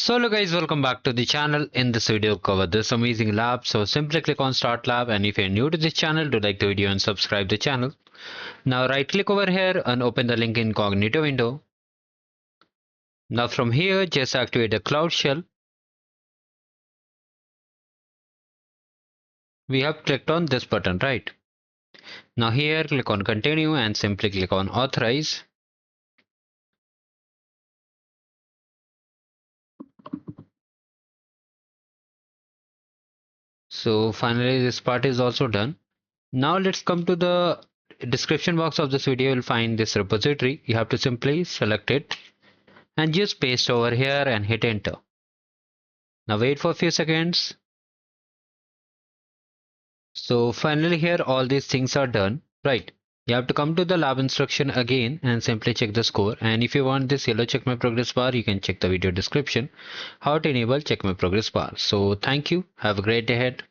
So hello guys, welcome back to the channel. In this video cover this amazing lab. So simply click on start lab, and if you're new to this channel, do like the video and subscribe the channel. Now right click over here and open the link incognito window. Now from here just activate the cloud shell. We have clicked on this button, right? Now here click on continue and simply click on authorize. So finally this part is also done. Now let's come to the description box of this video. You'll find this repository. You have to simply select it and just paste over here and hit enter. Now wait for a few seconds. So finally here all these things are done, right? You have to come to the lab instruction again and simply check the score. And if you want this yellow check my progress bar, you can check the video description how to enable check my progress bar. So thank you. Have a great day ahead.